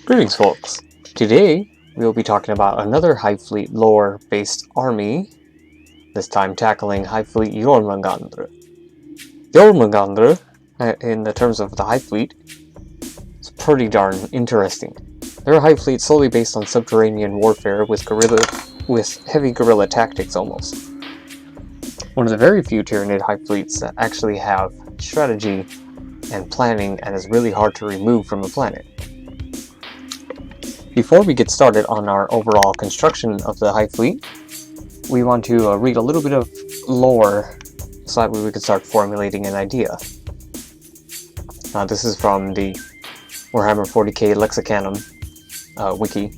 Greetings, folks. Today, we'll be talking about another Hive Fleet lore-based army, this time tackling Hive Fleet Jormungandr. Jormungandr, in the terms of the Hive Fleet, is pretty darn interesting. They're a Hive Fleet solely based on subterranean warfare with heavy guerrilla tactics almost. One of the very few Tyranid Hive Fleets that actually have strategy and planning and is really hard to remove from the planet. Before we get started on our overall construction of the Hive Fleet, we want to read a little bit of lore so that we can start formulating an idea. This is from the Warhammer 40k Lexicanum wiki.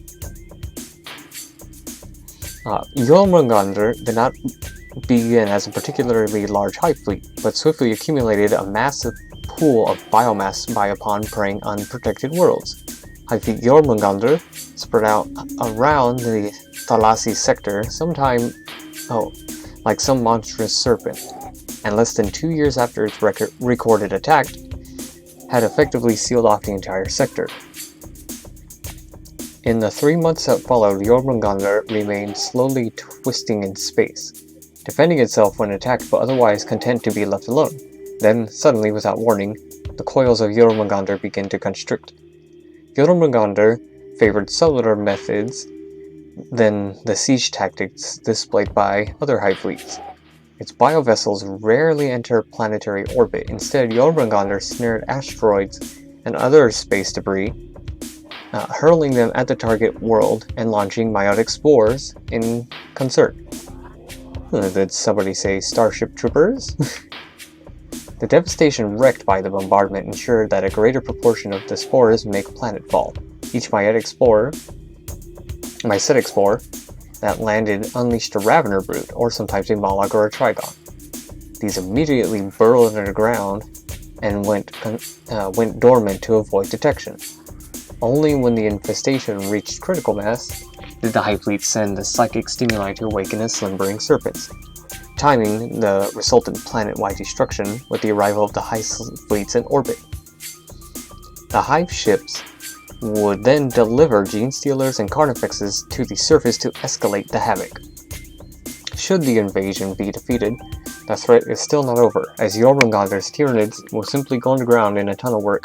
Jormungandr did not begin as a particularly large Hive Fleet, but swiftly accumulated a massive pool of biomass upon preying on unprotected worlds. Hive Fleet Jormungandr spread out around the Thalasi sector like some monstrous serpent, and less than 2 years after its recorded attack, had effectively sealed off the entire sector. In the 3 months that followed, Jormungandr remained slowly twisting in space, defending itself when attacked but otherwise content to be left alone. Then, suddenly, without warning, the coils of Jormungandr began to constrict. Jormungandr favored subtler methods than the siege tactics displayed by other Hive Fleets. Its biovessels rarely enter planetary orbit. Instead, Jormungandr snared asteroids and other space debris, hurling them at the target world and launching meiotic spores in concert. Did somebody say Starship Troopers? The devastation wreaked by the bombardment ensured that a greater proportion of the spores make planetfall. Each mycetic spore that landed unleashed a Ravener brood, or sometimes a Moloch or a Trigon. These immediately burrowed underground and went dormant to avoid detection. Only when the infestation reached critical mass did the Hive Fleet send the psychic stimuli to awaken the slumbering serpents, timing the resultant planet-wide destruction with the arrival of the Hive Fleets in orbit. The Hive ships would then deliver Gene Stealers and Carnifexes to the surface to escalate the havoc. Should the invasion be defeated, the threat is still not over, as Jormungandr's Tyranids will simply go underground in a tunnel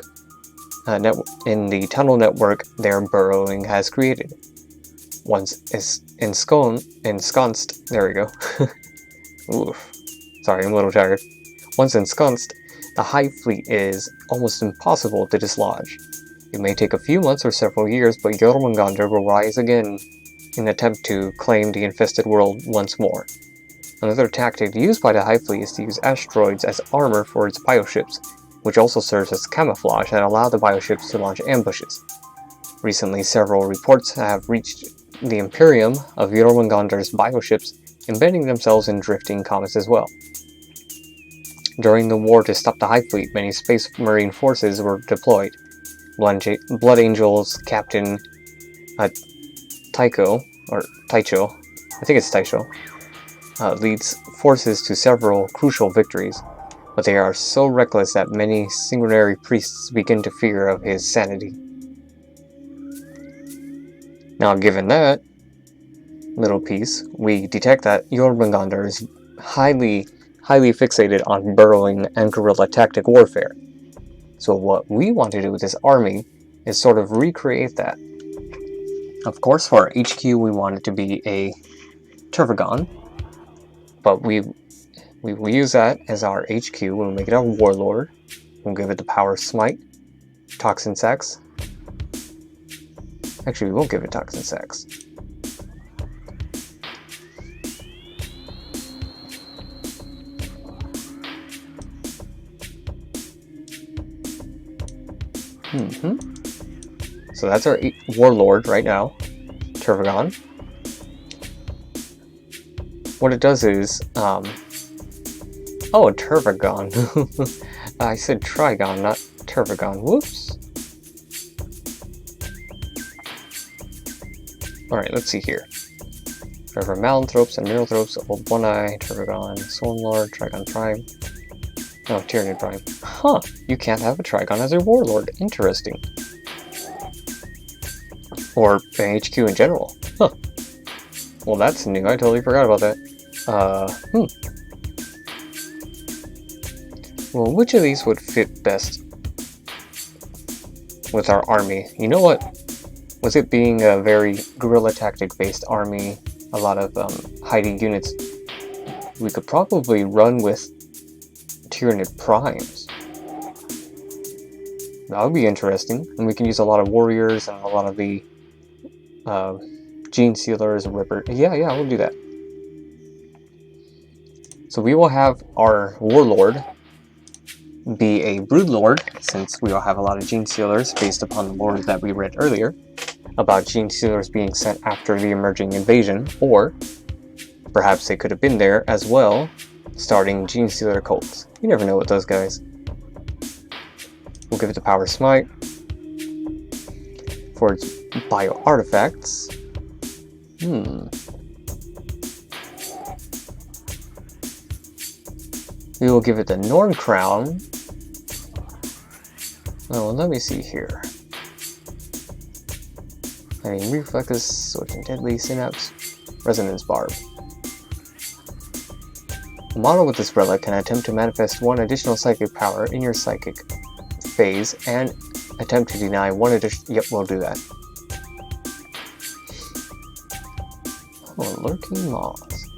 in the tunnel network their burrowing has created. Once ensconced, there we go. Oof. Sorry, I'm a little tired. Once ensconced, the Hive Fleet is almost impossible to dislodge. It may take a few months or several years, but Jormungandr will rise again in an attempt to claim the infested world once more. Another tactic used by the Hive Fleet is to use asteroids as armor for its bioships, which also serves as camouflage and allow the bioships to launch ambushes. Recently, several reports have reached the Imperium of Jormungandr's bioships, embedding themselves in drifting comets as well. During the war to stop the Hive Fleet, many Space Marine forces were deployed. Blood Angels Captain Taicho, leads forces to several crucial victories, but they are so reckless that many sanguinary priests begin to fear of his sanity. Now, given that little piece, we detect that Jormungandr is highly fixated on burrowing and guerrilla tactic warfare. So what we want to do with this army is sort of recreate that. Of course, for our HQ, we want it to be a Tervagon, but we will use that as our HQ. We'll make it our Warlord. We'll give it the power Smite, Toxin Sacs. Actually, we won't give it Toxin Sacs. So that's our Warlord right now, Tervagon. What it does is, oh, a Tervagon. I said Trigon, not Tervagon. Whoops. Alright, let's see here. Forever Malanthropes and Mineranthropes, Old One-Eye, Tervagon, Stormlord, Trigon Prime. Oh, Tyranid Prime. Huh, you can't have a Trigon as a Warlord. Interesting. Or an HQ in general. Huh. Well, that's new. I totally forgot about that. Well, which of these would fit best with our army? You know what? With it being a very guerrilla tactic based army, a lot of hiding units, we could probably run with Tyranid primes. That would be interesting, and we can use a lot of warriors and a lot of the gene sealers and ripper. Yeah, we'll do that. So we will have our warlord be a broodlord, since we will have a lot of gene sealers based upon the lore that we read earlier about gene sealers being sent after the emerging invasion, or perhaps they could have been there as well, starting gene sealer cults. You never know with those guys. We'll give it the power smite for its bio artifacts. We will give it the Norn Crown. Oh, let me see here. I mean, reflexes, switching deadly synapse, resonance barb. A model with this relic can attempt to manifest one additional psychic power in your psychic phase and attempt to deny one additional. Yep, we'll do that. Oh, lurking moths.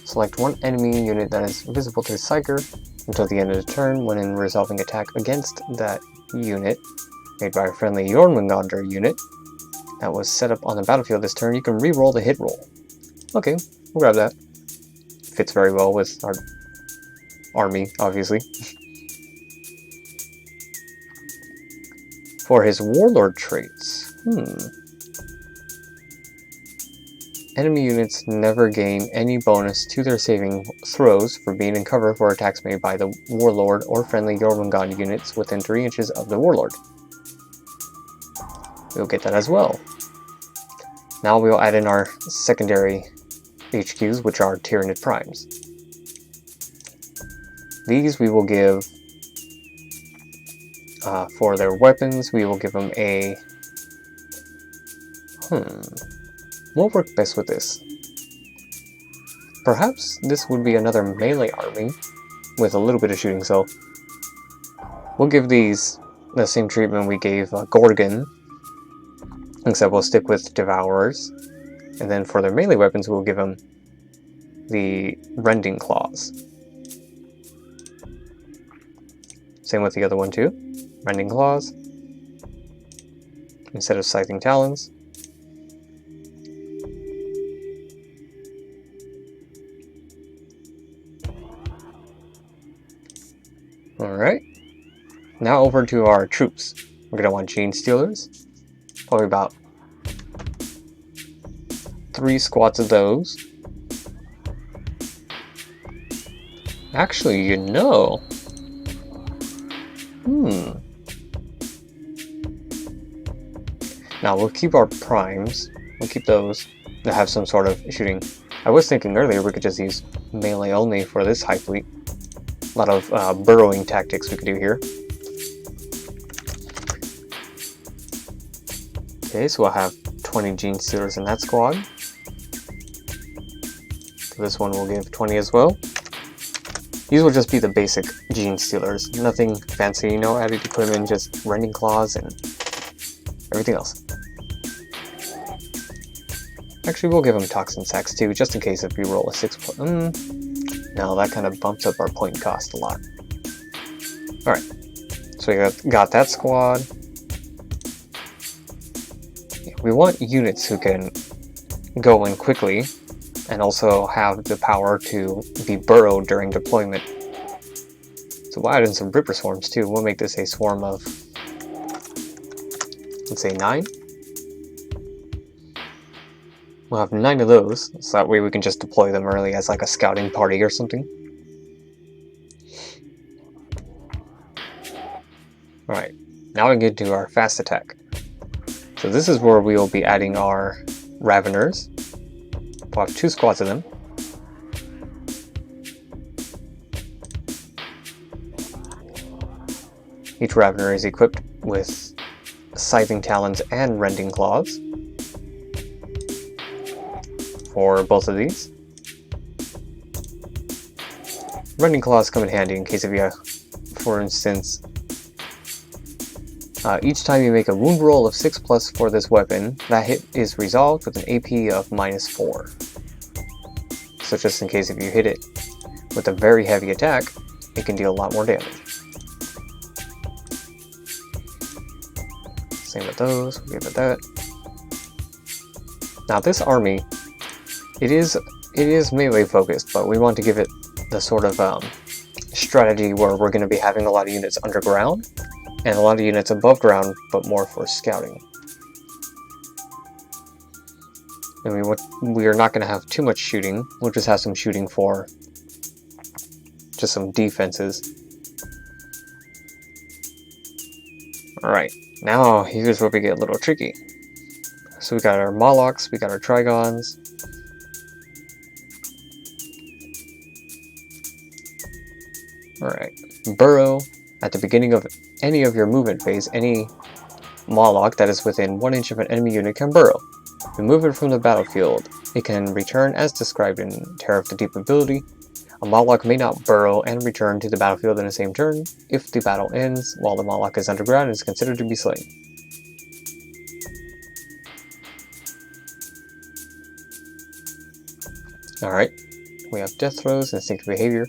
Select one enemy unit that is visible to the Psyker until the end of the turn. When in resolving attack against that unit made by a friendly Jormungandr unit that was set up on the battlefield this turn, you can re-roll the hit roll. Okay, we'll grab that. Fits very well with our army, obviously. For his Warlord traits, enemy units never gain any bonus to their saving throws for being in cover for attacks made by the Warlord or friendly Jormungandr units within 3 inches of the Warlord. We'll get that as well. Now we'll add in our secondary HQs, which are Tyranid primes. These we will give, for their weapons, we will give them a... What will work best with this? Perhaps this would be another melee army with a little bit of shooting, so we'll give these the same treatment we gave Gorgon, except we'll stick with Devourers. And then for their melee weapons, we'll give them the Rending Claws. Same with the other one too. Rending Claws instead of Scything Talons. Alright. Now over to our troops. We're going to want Gene Stealers. Probably about 3 squads of those. Actually, you know. Now we'll keep our primes. We'll keep those that have some sort of shooting. I was thinking earlier we could just use melee only for this high fleet. A lot of burrowing tactics we could do here. Okay, so we'll have 20 Gene Stealers in that squad. So this one will give 20 as well. These will just be the basic Gene Stealers. Nothing fancy, no added equipment, just Rending Claws and everything else. Actually, we'll give them Toxin Sacks too, just in case if we roll a 6 no, that kind of bumps up our point cost a lot. Alright, so we got that squad. We want units who can go in quickly and also have the power to be burrowed during deployment. So we'll add in some Ripper Swarms too. We'll make this a swarm of, let's say 9. We'll have 9 of those, so that way we can just deploy them early as like a scouting party or something. Alright, now we get to our fast attack. So this is where we will be adding our Raveners. We'll have 2 squads of them. Each Ravener is equipped with Scything Talons and Rending Claws for both of these. Rending Claws come in handy in case of you, for instance, each time you make a wound roll of 6+ for this weapon, that hit is resolved with an AP of -4. So just in case if you hit it with a very heavy attack, it can deal a lot more damage. Same with those, we'll give it that. Now this army, it is melee focused, but we want to give it the sort of strategy where we're going to be having a lot of units underground and a lot of units above ground, but more for scouting. And we are not going to have too much shooting. We'll just have some shooting for just some defenses. Alright, now here's where we get a little tricky. So we got our Molochs, we got our Trigons. Alright, burrow at the beginning of any of your movement phase. Any Moloch that is within 1 inch of an enemy unit can burrow. Remove it from the battlefield. It can return as described in Terror of the Deep ability. A Moloch may not burrow and return to the battlefield in the same turn. If the battle ends while the Moloch is underground, it is considered to be slain. Alright, we have death throws, instinctive behavior.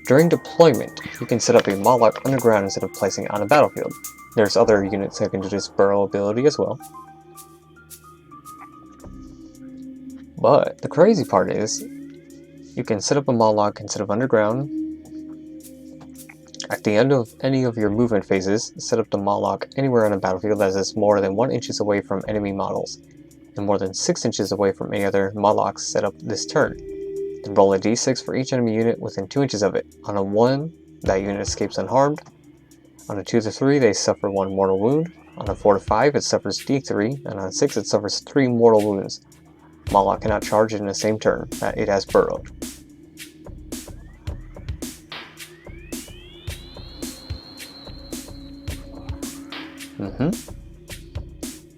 During deployment, you can set up a Moloch underground instead of placing it on a battlefield. There's other units that can do this burrow ability as well. But the crazy part is, you can set up a Moloch instead of underground. At the end of any of your movement phases, set up the Moloch anywhere on a battlefield that is more than 1 inch away from enemy models, and more than 6 inches away from any other Molochs set up this turn. Then roll a d6 for each enemy unit within 2 inches of it. On a 1, that unit escapes unharmed. On a 2 to 3, they suffer 1 mortal wound. On a 4 to 5, it suffers d3, and on a 6, it suffers 3 mortal wounds. Moloch cannot charge it in the same turn that it has burrowed.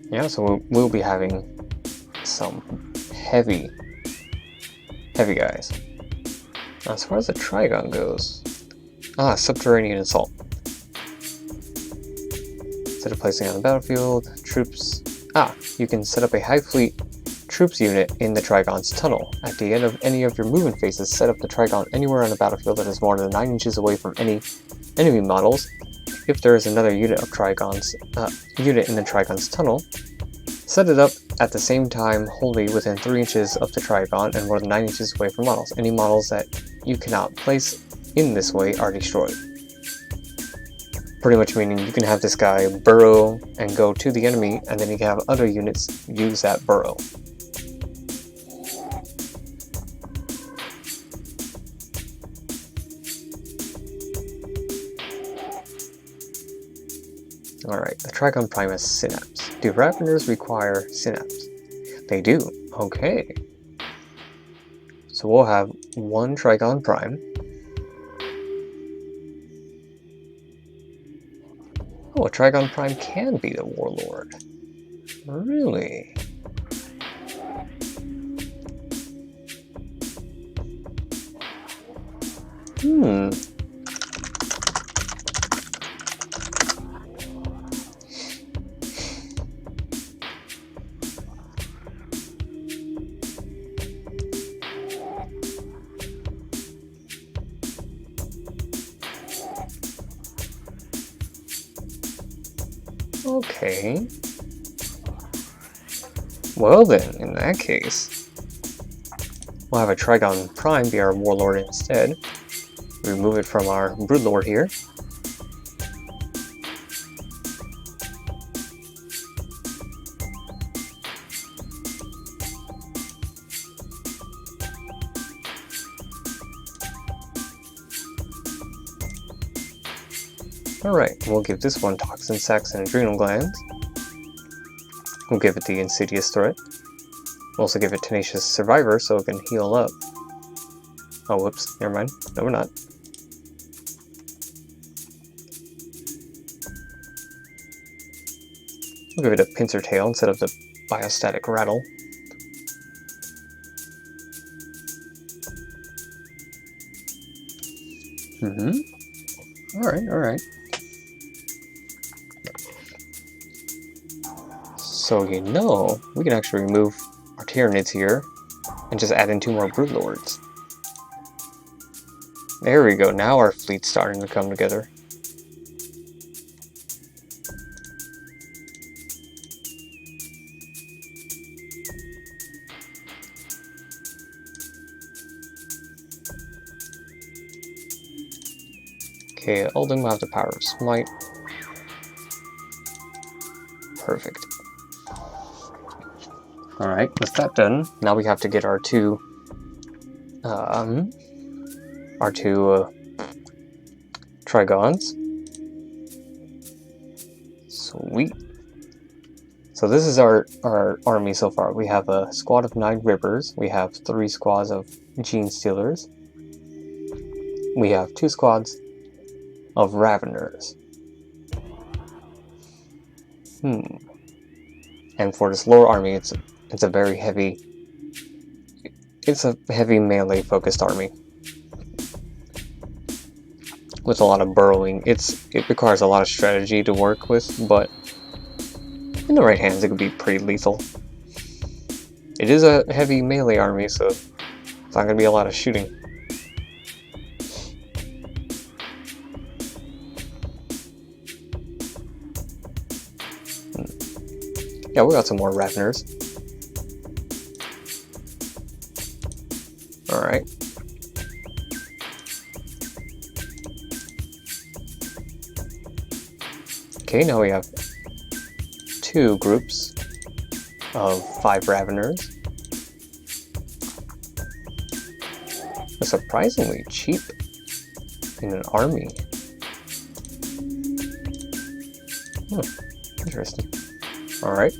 Yeah, so we'll be having some heavy guys. As far as the Trigon goes, Subterranean Assault. Instead of placing it on the battlefield, troops. You can set up a Hive Fleet troops unit in the Trigon's tunnel. At the end of any of your movement phases, set up the Trigon anywhere on the battlefield that is more than 9 inches away from any enemy models. If there is another unit of Trigon's unit in the Trigon's tunnel, set it up at the same time wholly within 3 inches of the Trigon and more than 9 inches away from models. Any models that you cannot place in this way are destroyed. Pretty much meaning you can have this guy burrow and go to the enemy, and then you can have other units use that burrow. Alright, the Trigon Prime has Synapse. Do Raveners require Synapse? They do. Okay. So we'll have 1 Trigon Prime. Oh, a Trigon Prime can be the Warlord. Really? Okay. Well then, in that case, we'll have a Trigon Prime be our Warlord instead. Remove it from our Broodlord here. Alright, we'll give this one Toxin Sacs and Adrenal Glands. We'll give it the Insidious Threat. We'll also give it Tenacious Survivor so it can heal up. Oh, whoops, never mind. No, we're not. We'll give it a pincer tail instead of the biostatic rattle. Alright. So, we can actually remove our Tyranids here and just add in 2 more Broodlords. There we go, now our fleet's starting to come together. Okay, Uldum will have the power of Smite. Perfect. Alright, with that done, now we have to get our two Trigons. Sweet. So this is our army so far. We have a squad of 9 Rippers. We have 3 squads of Gene Stealers. We have 2 squads of Raveners. And for this lower army, it's a very heavy. It's a heavy melee focused army with a lot of burrowing. It requires a lot of strategy to work with, but in the right hands, it could be pretty lethal. It is a heavy melee army, so it's not going to be a lot of shooting. Yeah, we got some more Raveners. Alright. Okay, now we have 2 groups of 5 Raveners. They're surprisingly cheap in an army. Interesting. Alright.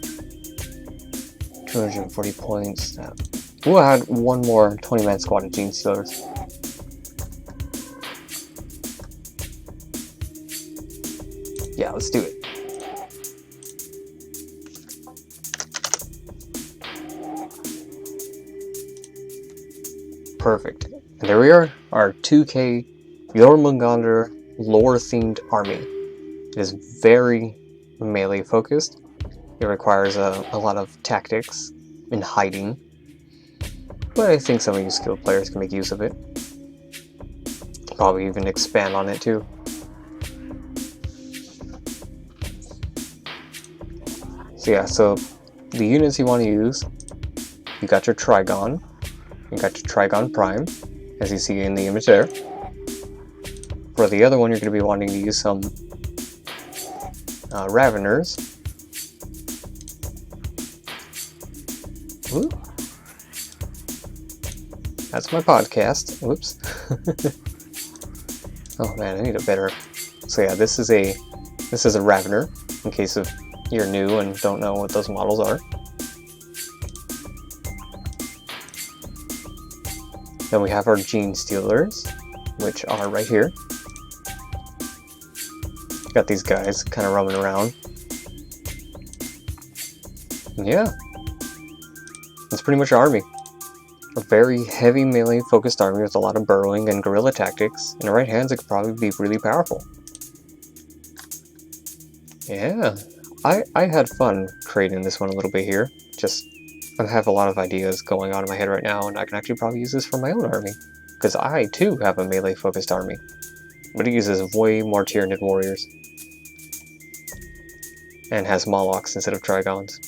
240 points. Ooh, I had 1 more 20-man squad of Gene Stealers. Yeah, let's do it. Perfect. And there we are, our 2K Jormungandr lore-themed army. It is very melee focused. It requires a lot of tactics and hiding, but I think some of you skilled players can make use of it. Probably even expand on it too. So yeah, so the units you want to use, you got your Trigon, you got your Trigon Prime, as you see in the image there. For the other one, you're going to be wanting to use some Raveners. Ooh. That's my podcast. Whoops. Oh man, I need a better. So yeah, this is a Ravener, in case of you're new and don't know what those models are. Then we have our Gene Stealers, which are right here. Got these guys kind of roaming around. And yeah, that's pretty much our army. A very heavy melee focused army with a lot of burrowing and guerrilla tactics. In the right hands, it could probably be really powerful. Yeah, I had fun creating this one a little bit here. I have a lot of ideas going on in my head right now, and I can actually probably use this for my own army. Because I, too, have a melee-focused army. But it uses way more Tyranid warriors. And has Molochs instead of Trigons.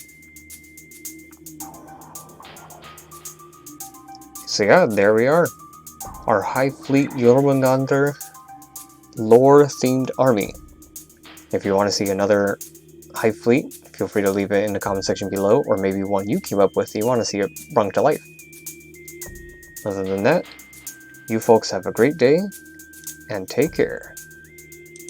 So yeah, there we are. Our Hive Fleet Jormungandr lore-themed army. If you want to see another Hive Fleet, feel free to leave it in the comment section below, or maybe one you came up with that you want to see it brought to life. Other than that, you folks have a great day, and take care.